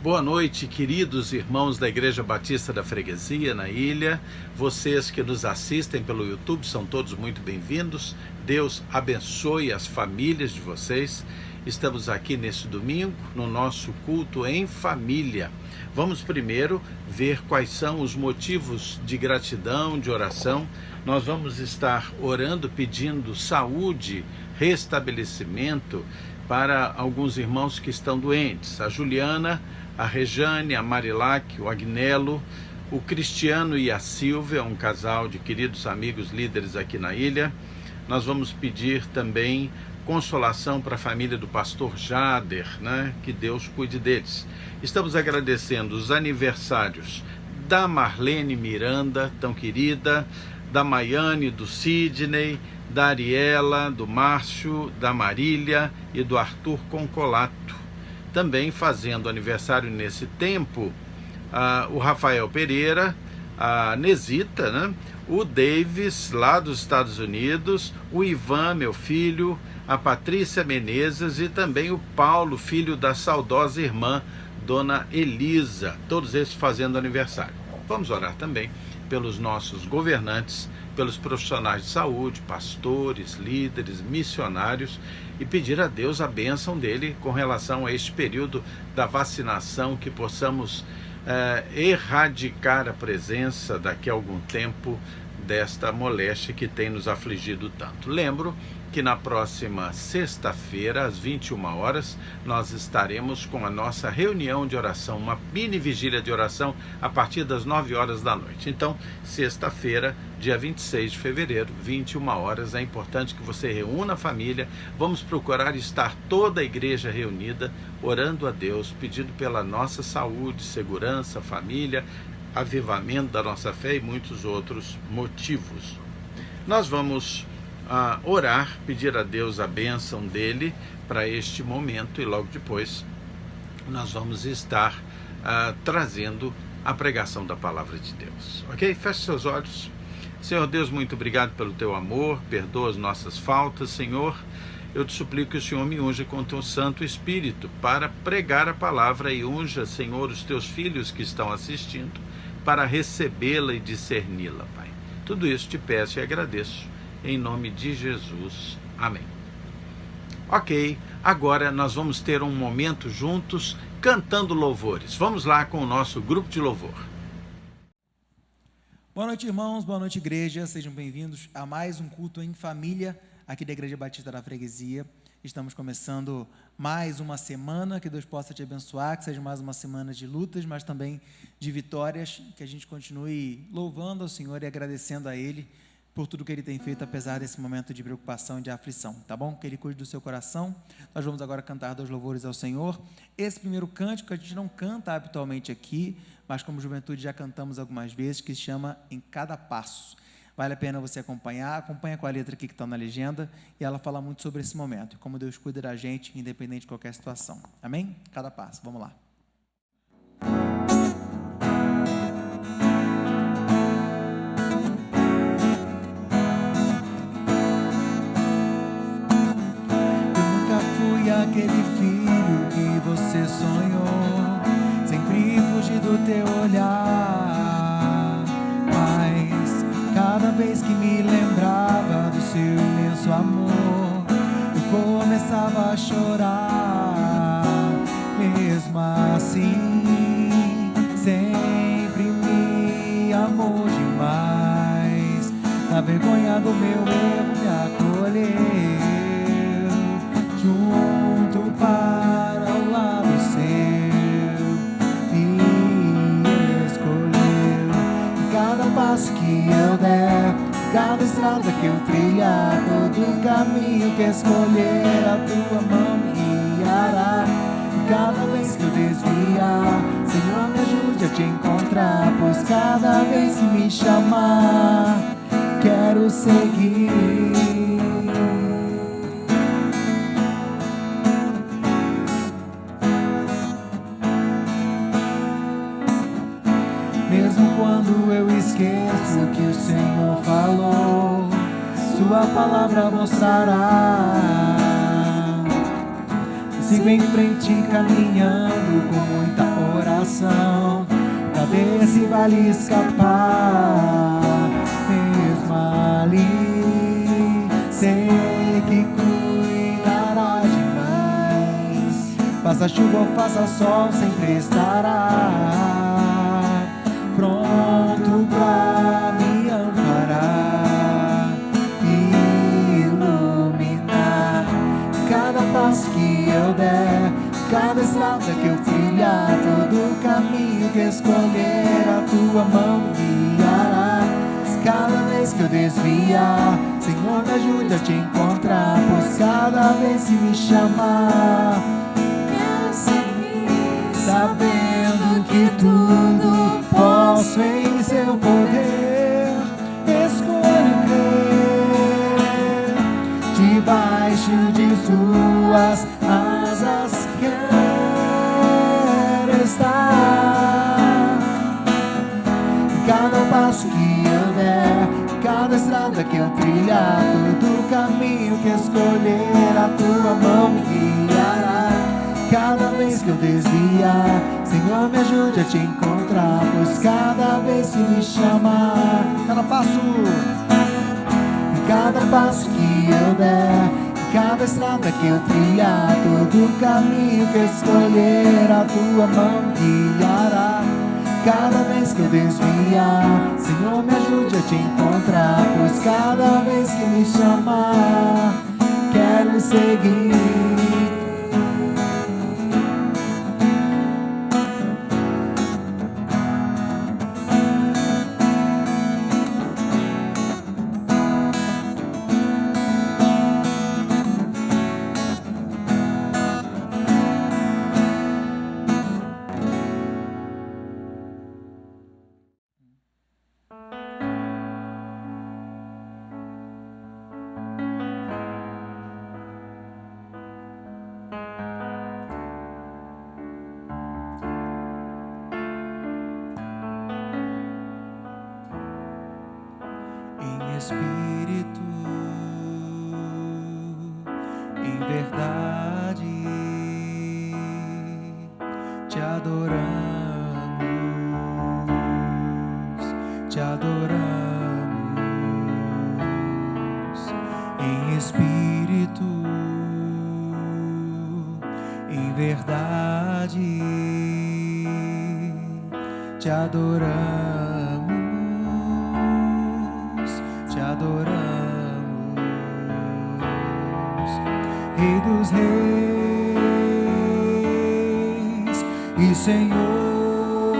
Boa noite, queridos irmãos da Igreja Batista da Freguesia, na ilha. Vocês que nos assistem pelo YouTube são todos muito bem-vindos. Deus abençoe as famílias de vocês. Estamos aqui neste domingo, no nosso culto em família. Vamos primeiro ver quais são os motivos de gratidão, de oração. Nós vamos estar orando, pedindo saúde, restabelecimento para alguns irmãos que estão doentes. A Juliana, a Rejane, a Marilac, o Agnello, o Cristiano e a Silvia, um casal de queridos amigos líderes aqui na ilha. Nós vamos pedir também consolação para a família do pastor Jader, que Deus cuide deles. Estamos agradecendo os aniversários da Marlene Miranda, tão querida, da Maiane, do Sidney, da Ariela, do Márcio, da Marília e do Arthur Concolato. Também fazendo aniversário nesse tempo, o Rafael Pereira, a Nesita, o Davis, lá dos Estados Unidos, o Ivan, meu filho, a Patrícia Menezes e também o Paulo, filho da saudosa irmã, Dona Elisa, todos esses fazendo aniversário. Vamos orar também pelos nossos governantes, pelos profissionais de saúde, pastores, líderes, missionários e pedir a Deus a bênção dele com relação a este período da vacinação, que possamos erradicar a presença daqui a algum tempo desta moléstia que tem nos afligido tanto. Lembro que na próxima sexta-feira, às 21 horas, nós estaremos com a nossa reunião de oração, uma mini vigília de oração a partir das 9 horas da noite. Então, sexta-feira, dia 26 de fevereiro, 21 horas, é importante que você reúna a família. Vamos procurar estar toda a igreja reunida, orando a Deus, pedindo pela nossa saúde, segurança, família, avivamento da nossa fé e muitos outros motivos. Nós vamos orar, pedir a Deus a bênção dele para este momento e logo depois nós vamos estar trazendo a pregação da palavra de Deus, ok? Feche seus olhos. Senhor Deus, muito obrigado pelo teu amor, perdoa as nossas faltas, Senhor. Eu te suplico que o Senhor me unja com o teu Santo Espírito para pregar a palavra e unja, Senhor, os teus filhos que estão assistindo para recebê-la e discerni-la, Pai. Tudo isso te peço e agradeço. Em nome de Jesus. Amém. Ok, agora nós vamos ter um momento juntos cantando louvores. Vamos lá com o nosso grupo de louvor. Boa noite, irmãos, boa noite, igreja. Sejam bem-vindos a mais um culto em família aqui da Igreja Batista da Freguesia. Estamos começando mais uma semana, que Deus possa te abençoar, que seja mais uma semana de lutas, mas também de vitórias, que a gente continue louvando ao Senhor e agradecendo a Ele por tudo que Ele tem feito, apesar desse momento de preocupação e de aflição, tá bom? Que Ele cuide do seu coração. Nós vamos agora cantar 2 louvores ao Senhor. Esse primeiro cântico a gente não canta habitualmente aqui, mas como juventude já cantamos algumas vezes, que se chama Em Cada Passo. Vale a pena você acompanha com a letra aqui que está na legenda, e ela fala muito sobre esse momento, como Deus cuida da gente, independente de qualquer situação. Amém? Cada passo, vamos lá. Aquele filho que você sonhou, sempre fugi do teu olhar, mas cada vez que me lembrava do seu imenso amor, eu começava a chorar. Mesmo assim, sempre me amou demais, na vergonha do meu erro me acolheu, junto para o lado seu, me escolheu. Em cada passo que eu der, cada estrada que eu trilhar, todo caminho que escolher, a tua mão me guiará. E cada vez que eu desviar, Senhor, me ajude a te encontrar, pois cada vez que me chamar, quero seguir. Mesmo quando eu esqueço o que o Senhor falou, sua palavra mostrará. sigo em frente caminhando com muita oração, pra ver se vale escapar. Mesmo ali, sei que cuidará de mim. Faça chuva ou faça sol, sempre estará pronto pra me amparar e iluminar cada passo que eu der, cada estrada que eu trilhar, todo caminho que escolher, a tua mão me guiará. Cada vez que eu desviar, Senhor, me ajude a te encontrar, pois cada vez que me chamar, quero seguir, sabendo que tudo posso em seu poder. Escolho crer, debaixo de suas asas quero estar. Cada passo que eu der, cada estrada que eu trilhar, todo caminho que escolher, a tua mão me guiará. Cada vez que eu desviar, Senhor, me ajude a te encontrar, pois cada vez que me chamar, cada passo que eu der, cada estrada que eu trilhar, todo caminho que escolher, a tua mão me guiará. Cada vez que eu desviar, Senhor, me ajude a te encontrar, pois cada vez que me chamar, quero seguir. Espírito, em verdade, te adoramos, te adoramos. Em espírito, em verdade, te adoramos. Te adoramos, Rei dos Reis e Senhor,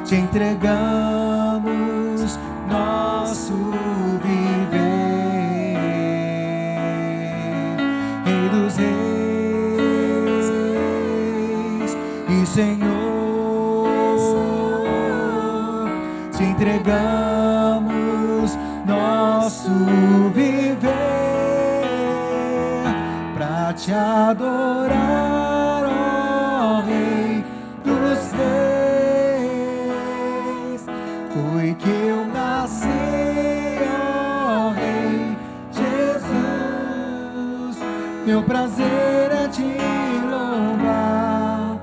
te entregamos nosso viver. Rei dos Reis e Senhor, te entregamos nosso viver pra te adorar, ó Rei dos Reis. Foi que eu nasci, ó Rei Jesus. Meu prazer é te louvar,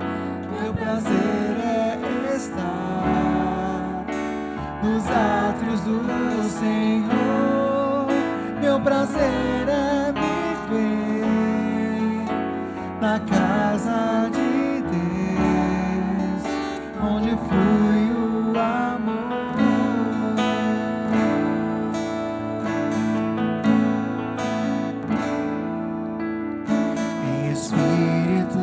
meu prazer é estar nos átrios do Senhor. Meu prazer é me ver na casa de Deus, onde flui o amor. Em espírito,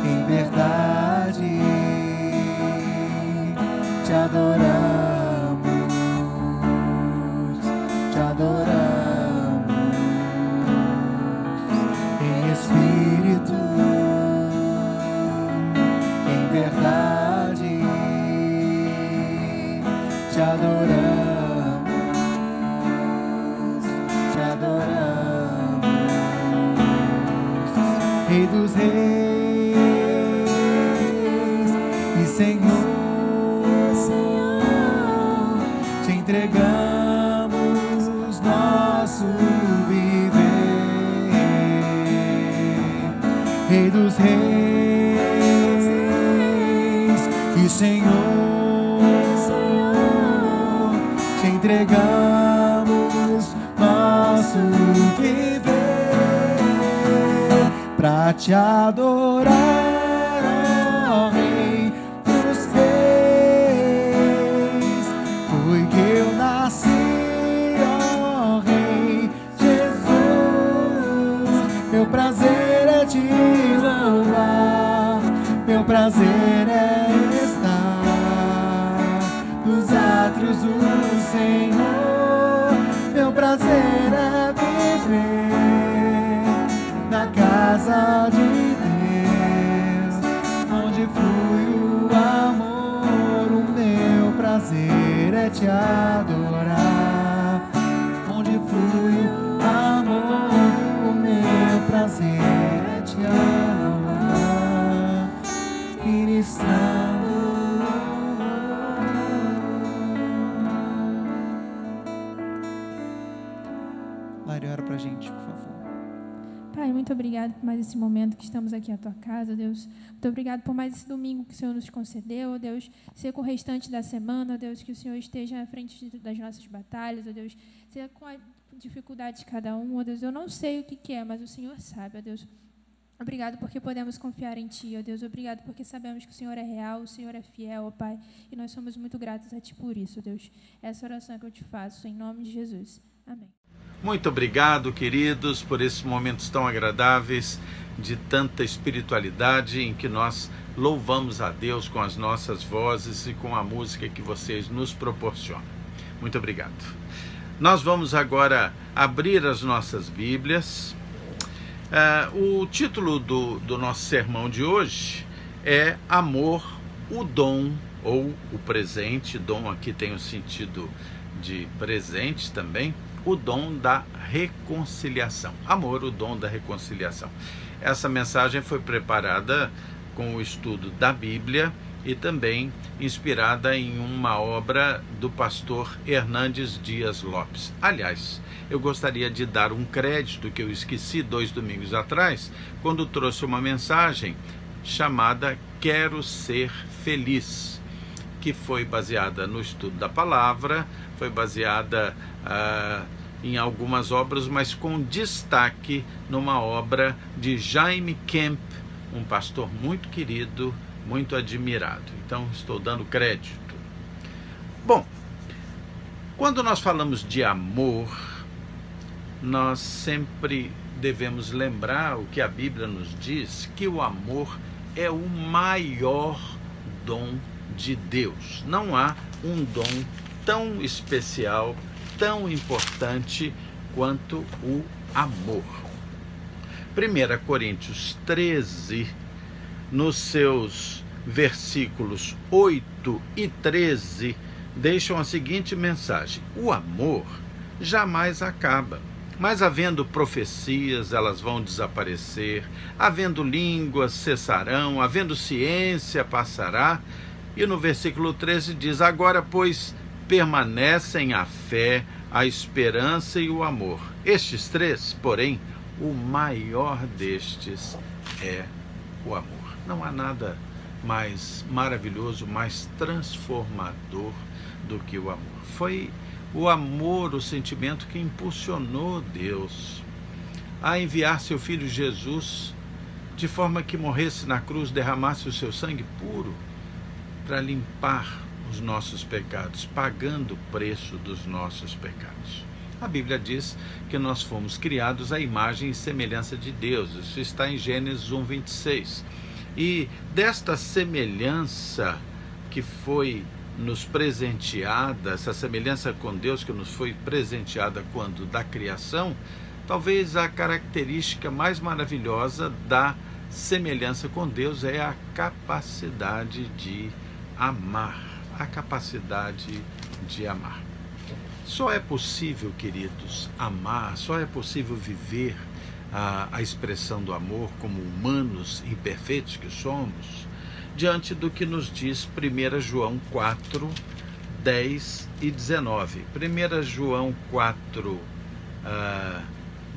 em verdade, te adoramos. Te adoramos, te adoramos, Rei dos Reis e Senhor, te entregamos nosso viver. dos reis e Senhor, te entregamos nosso viver pra te adorar, ó Rei dos reis. Foi que eu nasci, ó Rei Jesus. Meu prazer é te louvar, meu prazer é estar nos átrios do Senhor. Meu prazer é viver na casa de Deus, onde flui o amor. O meu prazer é te adorar, onde flui o amor. O meu prazer é te adorar, ministrando. Lari, ora pra gente, por favor. Pai, muito obrigado por mais esse momento que estamos aqui à Tua casa, Deus. Muito obrigado por mais esse domingo que o Senhor nos concedeu, Deus. Seja com o restante da semana, Deus, que o Senhor esteja à frente das nossas batalhas, Deus. Seja com a dificuldade de cada um, Deus. Eu não sei o que é, mas o Senhor sabe, Deus. Obrigado porque podemos confiar em Ti, ó Deus. Obrigado porque sabemos que o Senhor é real, o Senhor é fiel, ó Pai. E nós somos muito gratos a Ti por isso, Deus. Essa oração que eu te faço, em nome de Jesus. Amém. Muito obrigado, queridos, por esses momentos tão agradáveis, de tanta espiritualidade, em que nós louvamos a Deus com as nossas vozes e com a música que vocês nos proporcionam. Muito obrigado. Nós vamos agora abrir as nossas Bíblias. O título do nosso sermão de hoje é Amor, o dom ou o presente. Dom aqui tem o sentido de presente também. O dom da reconciliação. Amor, o dom da reconciliação. Essa mensagem foi preparada com o estudo da Bíblia e também inspirada em uma obra do pastor Hernandes Dias Lopes. Aliás, eu gostaria de dar um crédito que eu esqueci 2 domingos atrás, quando trouxe uma mensagem chamada Quero Ser Feliz, que foi baseada no estudo da palavra, foi baseada em algumas obras, mas com destaque numa obra de Jaime Kemp, um pastor muito querido, muito admirado. Então, estou dando crédito. Bom, quando nós falamos de amor, nós sempre devemos lembrar o que a Bíblia nos diz, que o amor é o maior dom de Deus. Não há um dom tão especial, tão importante quanto o amor. 1 Coríntios 13, nos seus versículos 8 e 13, deixam a seguinte mensagem: o amor jamais acaba, mas havendo profecias, elas vão desaparecer, havendo línguas, cessarão, havendo ciência, passará. E no versículo 13 diz: agora, pois, permanecem a fé, a esperança e o amor. Estes 3, porém, o maior destes é o amor. Não há nada mais maravilhoso, mais transformador do que o amor. Foi o amor, o sentimento que impulsionou Deus a enviar seu Filho Jesus, de forma que morresse na cruz, derramasse o seu sangue puro para limpar os nossos pecados, pagando o preço dos nossos pecados. A Bíblia diz que nós fomos criados à imagem e semelhança de Deus. Isso está em Gênesis 1:26. E desta semelhança que foi nos presenteada, essa semelhança com Deus que nos foi presenteada quando da criação, talvez a característica mais maravilhosa da semelhança com Deus é a capacidade de amar. A capacidade de amar. Só é possível, queridos, amar, só é possível viver a expressão do amor como humanos imperfeitos que somos, diante do que nos diz 1 João 4, 10 e 19. 1 João 4,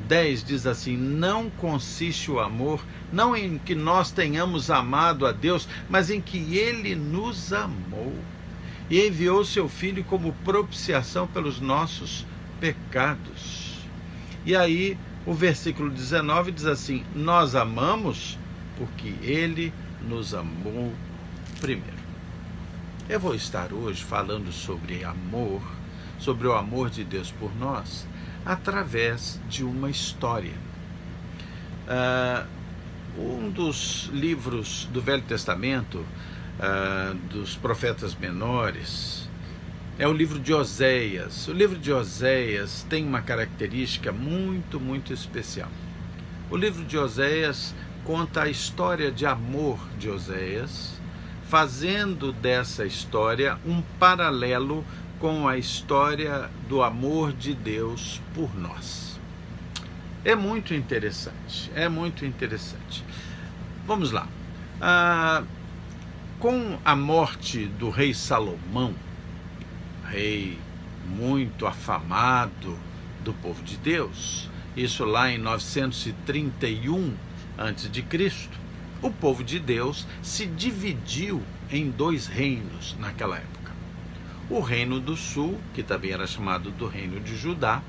10 diz assim: não consiste o amor, não em que nós tenhamos amado a Deus, mas em que Ele nos amou e enviou seu Filho como propiciação pelos nossos pecados. E aí o versículo 19 diz assim: nós amamos porque Ele nos amou primeiro. Eu vou estar hoje falando sobre amor, sobre o amor de Deus por nós, através de uma história. Um dos livros do Velho Testamento, dos profetas menores, é o livro de Oséias. O livro de Oséias tem uma característica muito, muito especial. O livro de Oséias conta a história de amor de Oséias, fazendo dessa história um paralelo com a história do amor de Deus por nós. É muito interessante, é muito interessante. Vamos lá. Com a morte do rei Salomão, rei muito afamado do povo de Deus, isso lá em 931 a.C., o povo de Deus se dividiu em 2 reinos naquela época. O reino do sul, que também era chamado do reino de Judá,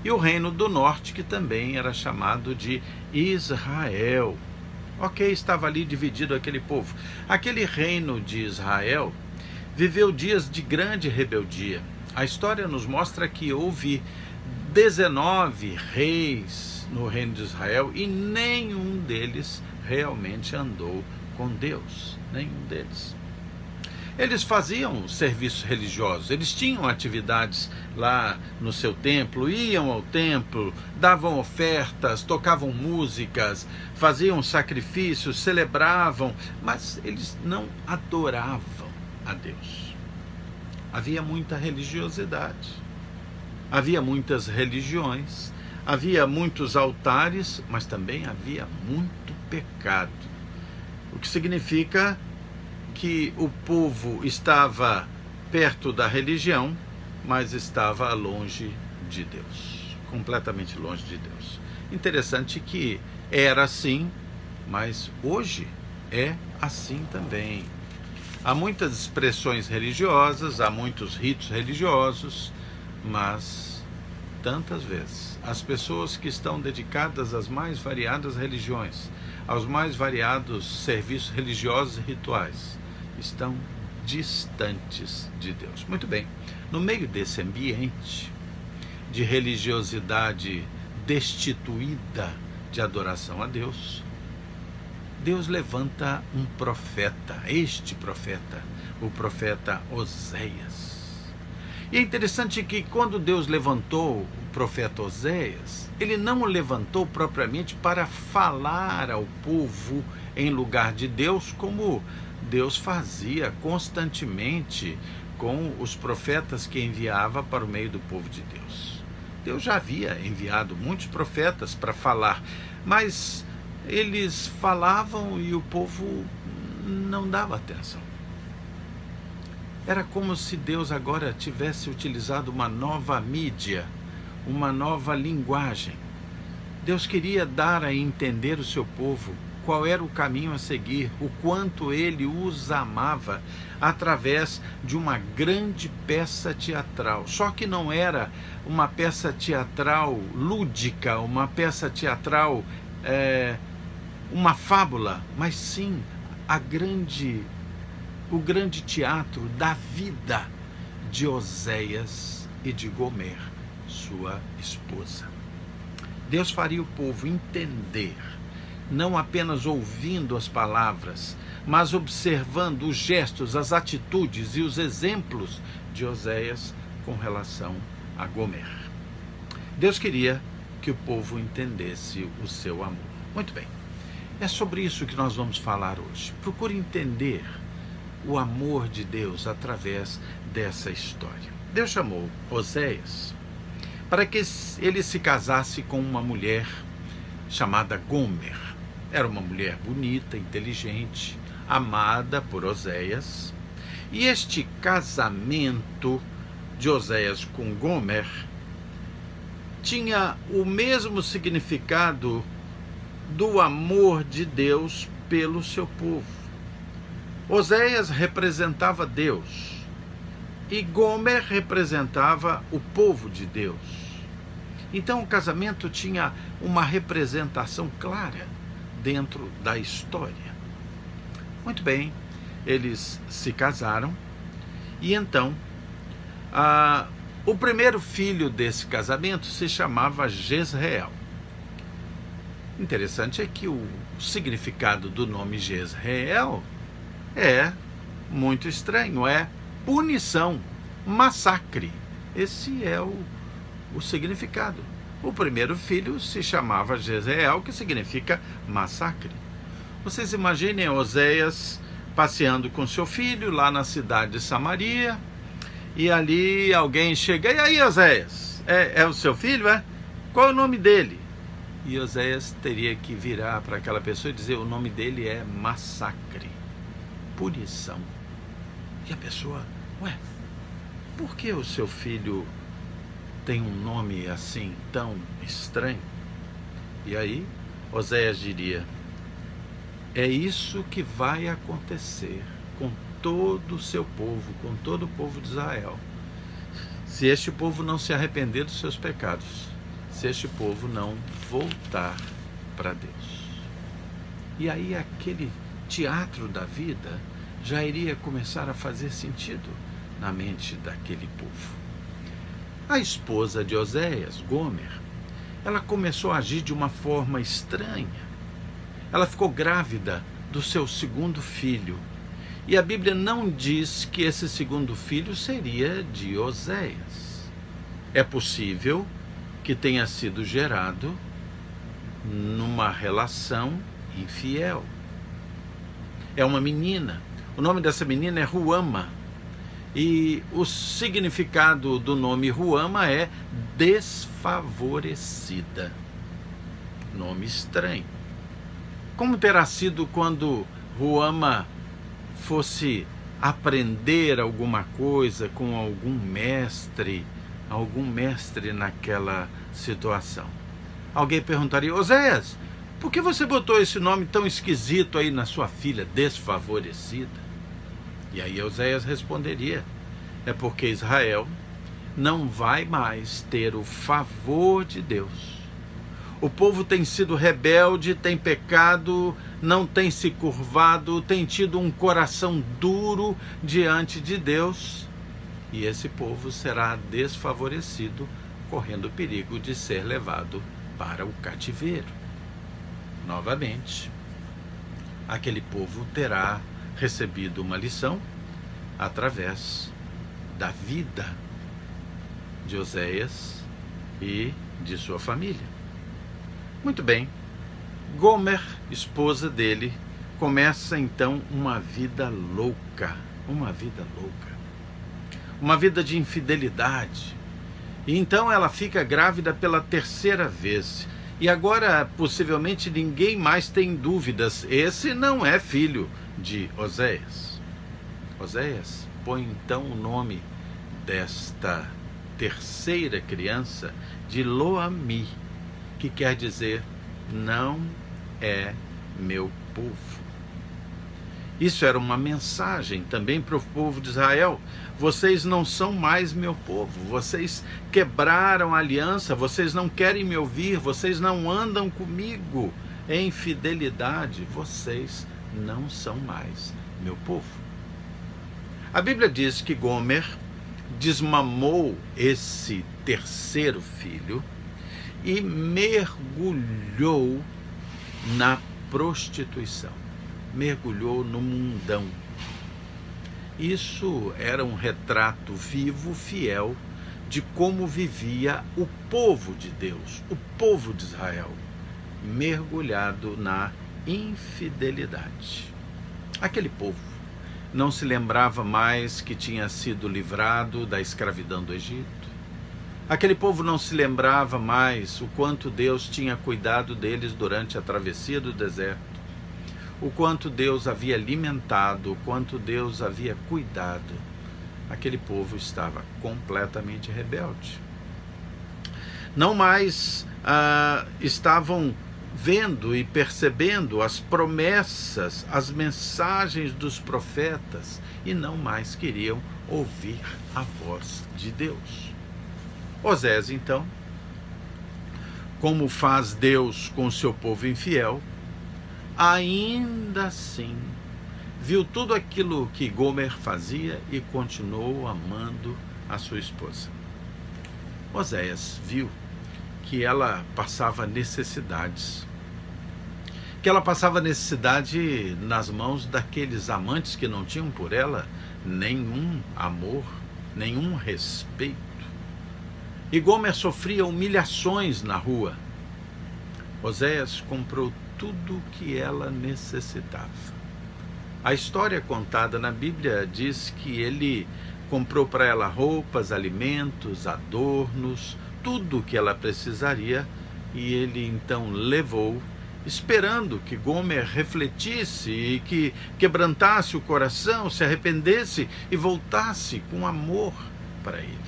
e o reino do norte, que também era chamado de Israel. Ok, estava ali dividido aquele povo. Aquele reino de Israel viveu dias de grande rebeldia. A história nos mostra que houve 19 reis no reino de Israel e nenhum deles realmente andou com Deus. Nenhum deles. Eles faziam serviços religiosos, eles tinham atividades lá no seu templo, iam ao templo, davam ofertas, tocavam músicas, faziam sacrifícios, celebravam, mas eles não adoravam a Deus. Havia muita religiosidade, havia muitas religiões, havia muitos altares, mas também havia muito pecado. O que significa que o povo estava perto da religião, mas estava longe de Deus, completamente longe de Deus. Interessante que era assim, mas hoje é assim também. Há muitas expressões religiosas, há muitos ritos religiosos, mas tantas vezes as pessoas que estão dedicadas às mais variadas religiões, aos mais variados serviços religiosos e rituais, estão distantes de Deus. Muito bem, no meio desse ambiente de religiosidade destituída de adoração a Deus, Deus levanta um profeta, este profeta, o profeta Oséias. E é interessante que quando Deus levantou o profeta Oséias, ele não o levantou propriamente para falar ao povo em lugar de Deus, como Deus fazia constantemente com os profetas que enviava para o meio do povo de Deus. Deus já havia enviado muitos profetas para falar, mas eles falavam e o povo não dava atenção. Era como se Deus agora tivesse utilizado uma nova mídia, uma nova linguagem. Deus queria dar a entender o seu povo qual era o caminho a seguir, o quanto ele os amava, através de uma grande peça teatral. Só que não era uma peça teatral lúdica, uma peça teatral, uma fábula, mas sim o grande teatro da vida de Oséias e de Gomer, sua esposa. Deus faria o povo entender, não apenas ouvindo as palavras, mas observando os gestos, as atitudes e os exemplos de Oséias com relação a Gomer. Deus queria que o povo entendesse o seu amor. Muito bem, é sobre isso que nós vamos falar hoje. Procure entender o amor de Deus através dessa história. Deus chamou Oséias para que ele se casasse com uma mulher chamada Gomer. Era uma mulher bonita, inteligente, amada por Oséias. E este casamento de Oséias com Gomer tinha o mesmo significado do amor de Deus pelo seu povo. Oséias representava Deus e Gomer representava o povo de Deus. Então o casamento tinha uma representação clara dentro da história. Muito bem, eles se casaram e então o primeiro filho desse casamento se chamava Jezreel. Interessante é que o significado do nome Jezreel é muito estranho, é punição, massacre. Esse é o significado. O primeiro filho se chamava Jezreel, que significa massacre. Vocês imaginem Oséias passeando com seu filho lá na cidade de Samaria, e ali alguém chega: e aí, Oséias, é o seu filho, é? Qual é o nome dele? E Oséias teria que virar para aquela pessoa e dizer: o nome dele é massacre, punição. E a pessoa: ué, por que o seu filho tem um nome assim tão estranho? E aí Oséias diria: é isso que vai acontecer com todo o seu povo, com todo o povo de Israel, se este povo não se arrepender dos seus pecados, se este povo não voltar para Deus. E aí aquele teatro da vida já iria começar a fazer sentido na mente daquele povo. A esposa de Oséias, Gomer, ela começou a agir de uma forma estranha. Ela ficou grávida do seu segundo filho. E a Bíblia não diz que esse segundo filho seria de Oséias. É possível que tenha sido gerado numa relação infiel. É uma menina. O nome dessa menina é Ruama. E o significado do nome Ruama é desfavorecida. Nome estranho. Como terá sido quando Ruama fosse aprender alguma coisa com algum mestre naquela situação? Alguém perguntaria: Oséias, por que você botou esse nome tão esquisito aí na sua filha, desfavorecida? E aí Oséias responderia: é porque Israel não vai mais ter o favor de Deus. O povo tem sido rebelde, tem pecado, não tem se curvado, tem tido um coração duro diante de Deus. E esse povo será desfavorecido, correndo o perigo de ser levado para o cativeiro. Novamente, aquele povo terá recebido uma lição através da vida de Oséias e de sua família. Muito bem, Gomer, esposa dele, começa então uma vida louca, uma vida de infidelidade. E então ela fica grávida pela terceira vez. E agora, possivelmente, ninguém mais tem dúvidas: esse não é filho de Oséias. Oséias põe então o nome desta terceira criança de Lo-Ammi, que quer dizer: não é meu povo. Isso era uma mensagem também para o povo de Israel: vocês não são mais meu povo, vocês quebraram a aliança, vocês não querem me ouvir, vocês não andam comigo em fidelidade, vocês não são mais meu povo. A Bíblia diz que Gomer desmamou esse terceiro filho e mergulhou na prostituição, mergulhou no mundão. Isso era um retrato vivo, fiel, de como vivia o povo de Deus, o povo de Israel, mergulhado na infidelidade. Aquele povo não se lembrava mais que tinha sido livrado da escravidão do Egito. Aquele povo não se lembrava mais o quanto Deus tinha cuidado deles durante a travessia do deserto, o quanto Deus havia alimentado, o quanto Deus havia cuidado. Aquele povo estava completamente rebelde. não mais estavam vendo e percebendo as promessas, as mensagens dos profetas, e não mais queriam ouvir a voz de Deus. Osés, então, como faz Deus com o seu povo infiel, ainda assim viu tudo aquilo que Gomer fazia e continuou amando a sua esposa. Oséias viu que ela passava necessidades, nas mãos daqueles amantes que não tinham por ela nenhum amor, nenhum respeito. E Gomer sofria humilhações na rua. Oséias comprou tudo o que ela necessitava. A história contada na Bíblia diz que ele comprou para ela roupas, alimentos, adornos, tudo o que ela precisaria, e ele então levou, esperando que Gomer refletisse e que quebrantasse o coração, se arrependesse e voltasse com amor para ele.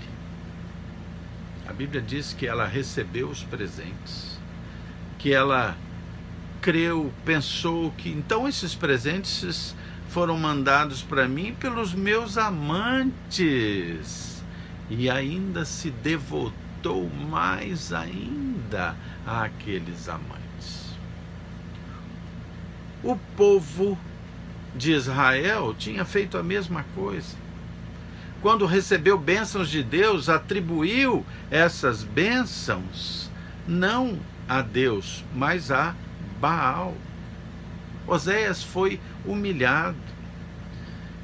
A Bíblia diz que ela recebeu os presentes, que ela creu, pensou que então esses presentes foram mandados para mim pelos meus amantes, e ainda se devotou mais ainda àqueles amantes. O povo de Israel tinha feito a mesma coisa. Quando recebeu bênçãos de Deus, atribuiu essas bênçãos não a Deus, mas a Baal. Oséias foi humilhado.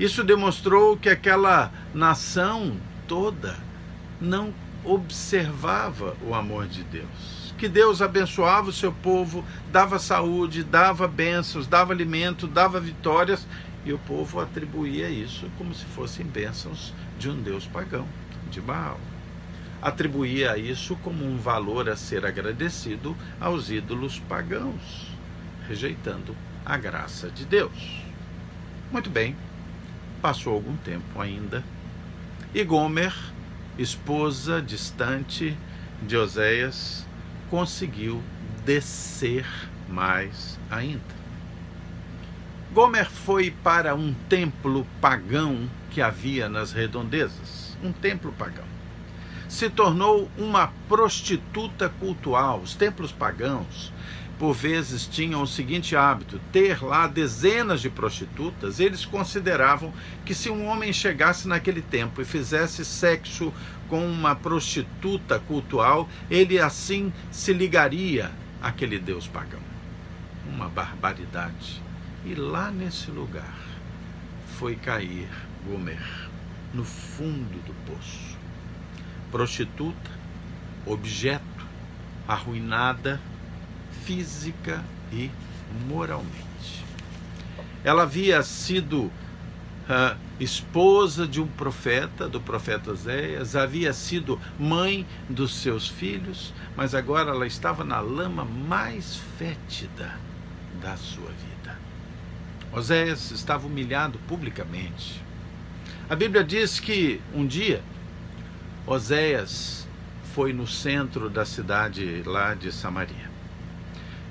Isso demonstrou que aquela nação toda não observava o amor de Deus. Que Deus abençoava o seu povo, dava saúde, dava bênçãos, dava alimento, dava vitórias, e o povo atribuía isso como se fossem bênçãos de um Deus pagão, de Baal. Atribuía isso como um valor a ser agradecido aos ídolos pagãos, rejeitando a graça de Deus. Muito bem, passou algum tempo ainda, e Gomer, esposa distante de Oséias, conseguiu descer mais ainda. Gomer foi para um templo pagão que havia nas redondezas, um templo pagão. Se tornou uma prostituta cultual. Os templos pagãos, por vezes, tinham o seguinte hábito: ter lá dezenas de prostitutas. Eles consideravam que se um homem chegasse naquele templo e fizesse sexo com uma prostituta cultual, ele assim se ligaria àquele deus pagão. Uma barbaridade. E lá nesse lugar foi cair Gomer, no fundo do poço. Prostituta, objeto, arruinada física e moralmente. Ela havia sido esposa de um profeta, do profeta Oséias, havia sido mãe dos seus filhos, mas agora ela estava na lama mais fétida da sua vida. Oséias estava humilhado publicamente. A Bíblia diz que um dia Oséias foi no centro da cidade lá de Samaria.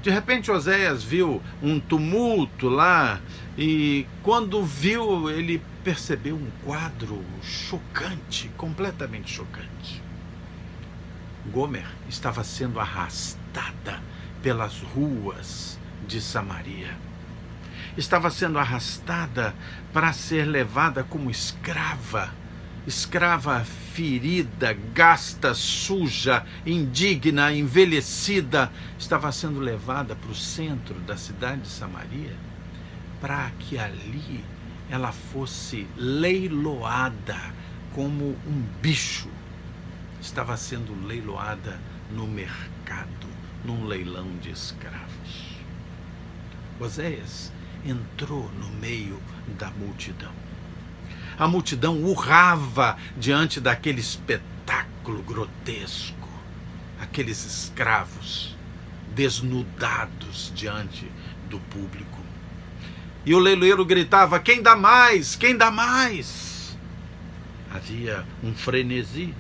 De repente Oséias viu um tumulto lá, e quando viu, ele percebeu um quadro chocante, completamente chocante. Gomer estava sendo arrastada pelas ruas de Samaria. Estava sendo arrastada para ser levada como escrava, escrava ferida, gasta, suja, indigna, envelhecida, estava sendo levada para o centro da cidade de Samaria, para que ali ela fosse leiloada como um bicho. Estava sendo leiloada no mercado, num leilão de escravos. Oséias entrou no meio da multidão. A multidão urrava diante daquele espetáculo grotesco, aqueles escravos desnudados diante do público. E o leiloeiro gritava: quem dá mais? Quem dá mais? Havia um frenesi.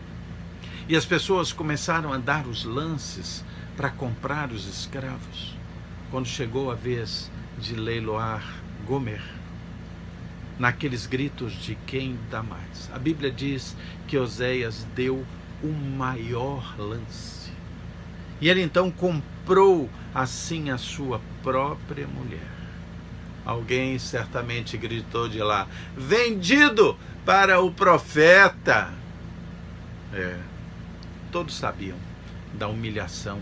E as pessoas começaram a dar os lances para comprar os escravos. Quando chegou a vez de leiloar Gomer, naqueles gritos de quem dá mais, a Bíblia diz que Oséias deu o maior lance. E ele então comprou assim a sua própria mulher. Alguém certamente gritou de lá: vendido para o profeta. Todos sabiam da humilhação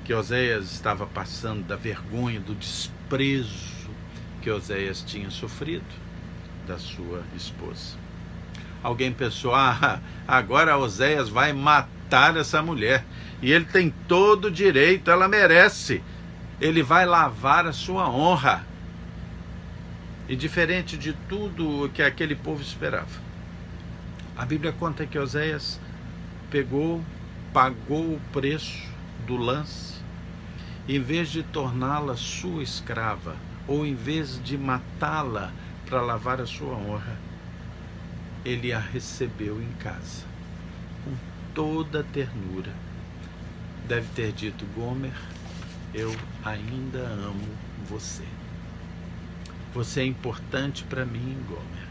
que Oséias estava passando, da vergonha, do desprezo que Oséias tinha sofrido da sua esposa. Alguém pensou: agora Oséias vai matar essa mulher, e ele tem todo o direito, ela merece, ele vai lavar a sua honra. E diferente de tudo o que aquele povo esperava, a Bíblia conta que Oséias pagou o preço do lance, em vez de torná-la sua escrava, ou em vez de matá-la para lavar a sua honra, ele a recebeu em casa, com toda a ternura. Deve ter dito: Gomer, eu ainda amo você. Você é importante para mim, Gomer.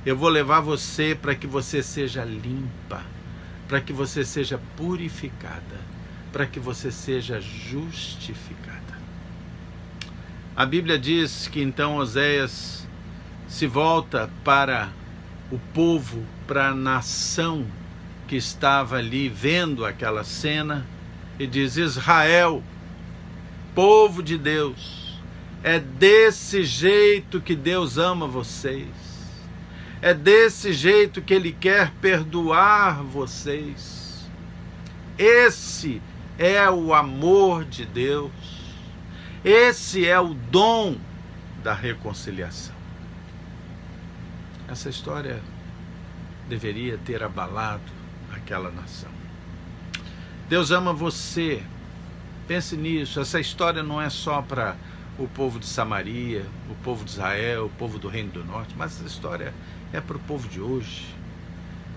Eu vou levar você para que você seja limpa, para que você seja purificada, para que você seja justificada. A Bíblia diz que então Oséias se volta para o povo, para a nação que estava ali vendo aquela cena, e diz: Israel, povo de Deus, é desse jeito que Deus ama vocês. É desse jeito que Ele quer perdoar vocês. Esse é o amor de Deus. Esse é o dom da reconciliação. Essa história deveria ter abalado aquela nação. Deus ama você. Pense nisso. Essa história não é só para o povo de Samaria, o povo de Israel, o povo do Reino do Norte, mas essa história é para o povo de hoje.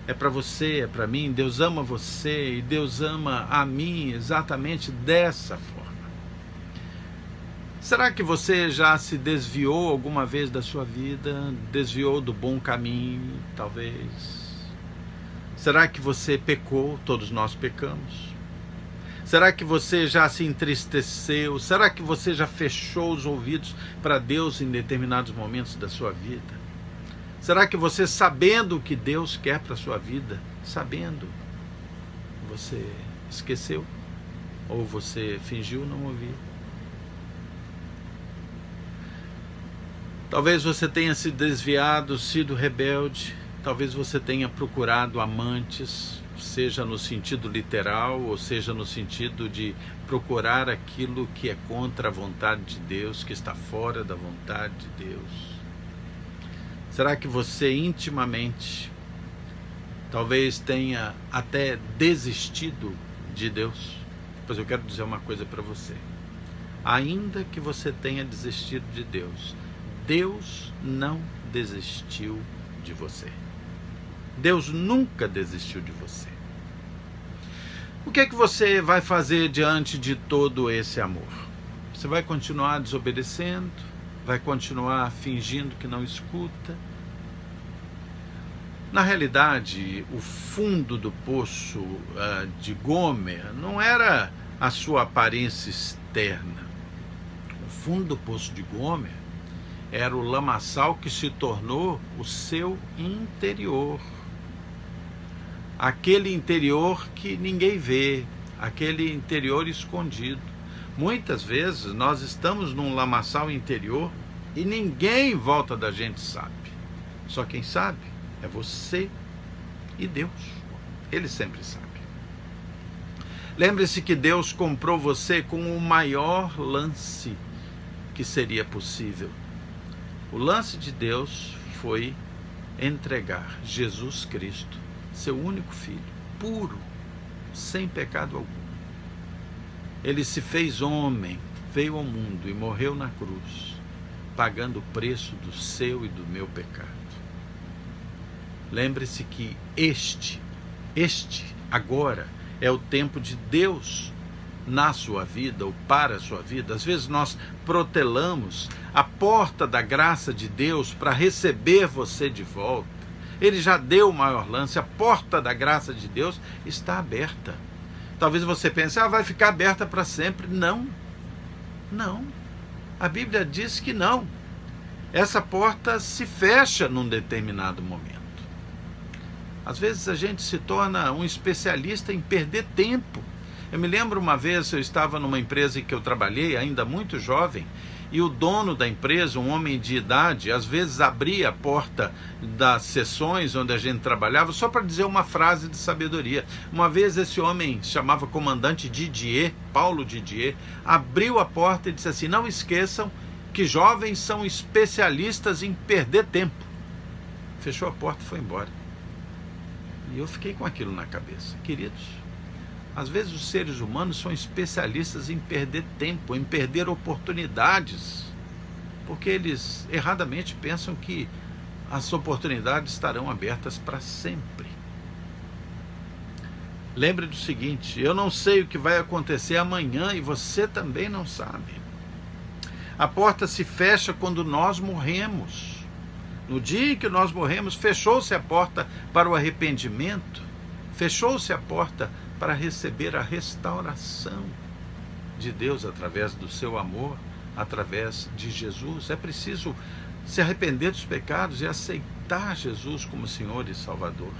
É para você, é para mim. Deus ama você e Deus ama a mim exatamente dessa forma. Será que você já se desviou alguma vez da sua vida? Desviou do bom caminho, talvez? Será que você pecou? Todos nós pecamos. Será que você já se entristeceu? Será que você já fechou os ouvidos para Deus em determinados momentos da sua vida? Será que você, sabendo o que Deus quer para a sua vida, sabendo, você esqueceu? Ou você fingiu não ouvir? Talvez você tenha se desviado, sido rebelde. Talvez você tenha procurado amantes, seja no sentido literal, ou seja no sentido de procurar aquilo que é contra a vontade de Deus, que está fora da vontade de Deus. Será que você intimamente talvez tenha até desistido de Deus? Pois eu quero dizer uma coisa para você. Ainda que você tenha desistido de Deus, Deus não desistiu de você. Deus nunca desistiu de você. O que é que você vai fazer diante de todo esse amor? Você vai continuar desobedecendo? Vai continuar fingindo que não escuta? Na realidade, o fundo do poço de Gomer não era a sua aparência externa. O fundo do poço de Gomer era o lamaçal que se tornou o seu interior. Aquele interior que ninguém vê, aquele interior escondido. Muitas vezes nós estamos num lamaçal interior e ninguém em volta da gente sabe. Só quem sabe é você e Deus. Ele sempre sabe. Lembre-se que Deus comprou você com o maior lance que seria possível. O lance de Deus foi entregar Jesus Cristo, seu único filho, puro, sem pecado algum. Ele se fez homem, veio ao mundo e morreu na cruz, pagando o preço do seu e do meu pecado. Lembre-se que este Agora é o tempo de Deus na sua vida ou para a sua vida. Às vezes nós protelamos a porta da graça de Deus para receber você de volta. Ele já deu o maior lance, a porta da graça de Deus está aberta. Talvez você pense, vai ficar aberta para sempre. Não, não. A Bíblia diz que não. Essa porta se fecha num determinado momento. Às vezes a gente se torna um especialista em perder tempo. Eu me lembro uma vez, eu estava numa empresa em que eu trabalhei, ainda muito jovem, e o dono da empresa, um homem de idade, às vezes abria a porta das sessões onde a gente trabalhava só para dizer uma frase de sabedoria. Uma vez esse homem, chamava comandante Didier, Paulo Didier, abriu a porta e disse assim: não esqueçam que jovens são especialistas em perder tempo. Fechou a porta e foi embora. E eu fiquei com aquilo na cabeça. Queridos, às vezes os seres humanos são especialistas em perder tempo, em perder oportunidades, porque eles erradamente pensam que as oportunidades estarão abertas para sempre. Lembre do seguinte: eu não sei o que vai acontecer amanhã e você também não sabe. A porta se fecha quando nós morremos. No dia em que nós morremos, fechou-se a porta para o arrependimento, fechou-se a porta para receber a restauração de Deus através do seu amor, através de Jesus. É preciso se arrepender dos pecados e aceitar Jesus como Senhor e Salvador.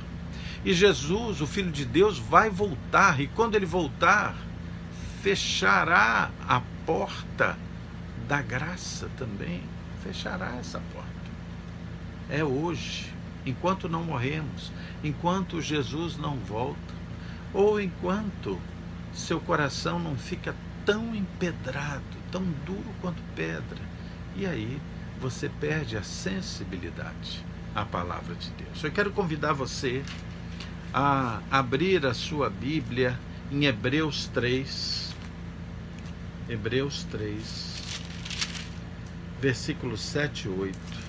E Jesus, o Filho de Deus, vai voltar, e quando ele voltar, fechará a porta da graça também. Fechará essa porta. É hoje, enquanto não morremos, enquanto Jesus não volta, ou enquanto seu coração não fica tão empedrado, tão duro quanto pedra, e aí você perde a sensibilidade à palavra de Deus. Eu quero convidar você a abrir a sua Bíblia em Hebreus 3, versículos 7 e 8.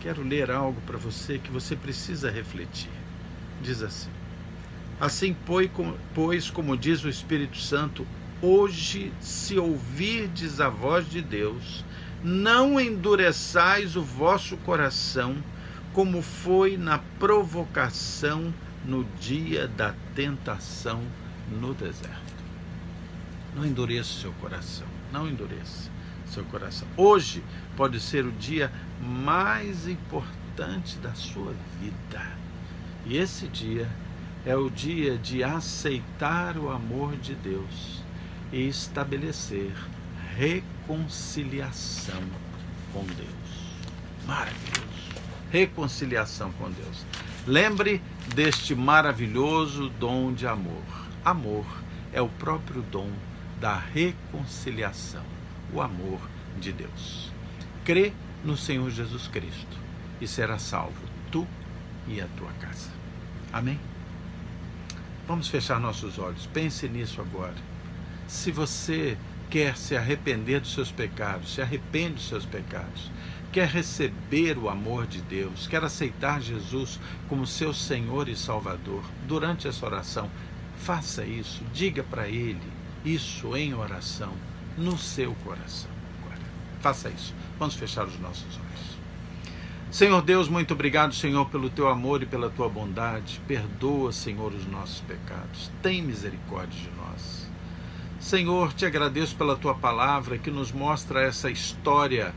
Quero ler algo para você que você precisa refletir. Diz assim: assim, pois, como diz o Espírito Santo, hoje, se ouvirdes a voz de Deus, não endureçais o vosso coração, como foi na provocação no dia da tentação no deserto. Não endureça o seu coração, não endureça seu coração. Hoje pode ser o dia mais importante da sua vida. E esse dia é o dia de aceitar o amor de Deus e estabelecer reconciliação com Deus. Maravilhoso. Reconciliação com Deus. Lembre deste maravilhoso dom de amor. Amor é o próprio dom da reconciliação. O amor de Deus. Crê no Senhor Jesus Cristo e será salvo, tu e a tua casa. Amém? Vamos fechar nossos olhos. Pense nisso agora. Se você quer se arrepender dos seus pecados, se arrepende dos seus pecados, quer receber o amor de Deus, quer aceitar Jesus como seu Senhor e Salvador, durante essa oração, faça isso. Diga para Ele isso em oração, no seu coração. Agora, faça isso. Vamos fechar os nossos olhos. Senhor Deus, muito obrigado, Senhor, pelo teu amor e pela tua bondade. Perdoa, Senhor, os nossos pecados. Tem misericórdia de nós. Senhor, te agradeço pela tua palavra que nos mostra essa história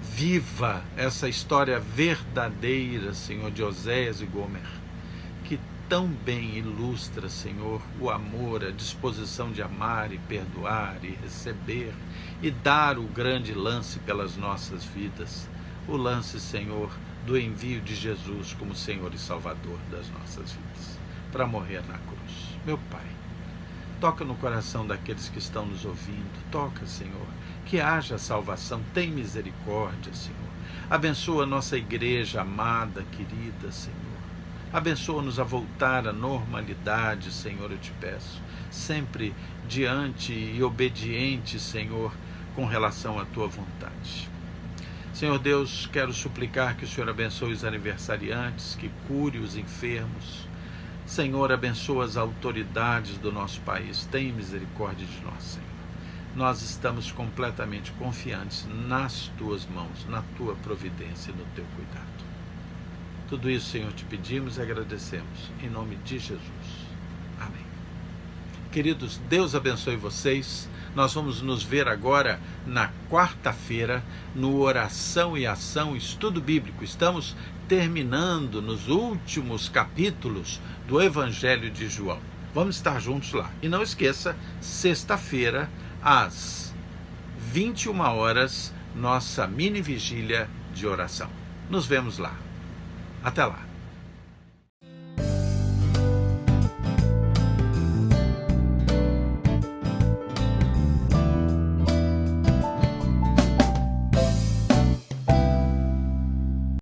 viva, essa história verdadeira, Senhor, de Oséias e Gomer, que tão bem ilustra, Senhor, o amor, a disposição de amar e perdoar e receber e dar o grande lance pelas nossas vidas. O lance, Senhor, do envio de Jesus como Senhor e Salvador das nossas vidas, para morrer na cruz. Meu Pai, toca no coração daqueles que estão nos ouvindo. Toca, Senhor, que haja salvação. Tem misericórdia, Senhor. Abençoa a nossa igreja amada, querida, Senhor. Abençoa-nos a voltar à normalidade, Senhor, eu te peço. Sempre diante e obediente, Senhor, com relação à tua vontade. Senhor Deus, quero suplicar que o Senhor abençoe os aniversariantes, que cure os enfermos, Senhor, abençoa as autoridades do nosso país. Tenha misericórdia de nós, Senhor. Nós estamos completamente confiantes nas tuas mãos, na tua providência e no teu cuidado. Tudo isso, Senhor, te pedimos e agradecemos. Em nome de Jesus. Amém. Queridos, Deus abençoe vocês. Nós vamos nos ver agora na quarta-feira no Oração e Ação Estudo Bíblico. Estamos terminando nos últimos capítulos do Evangelho de João. Vamos estar juntos lá. E não esqueça, sexta-feira, às 21 horas, nossa mini vigília de oração. Nos vemos lá. Até lá.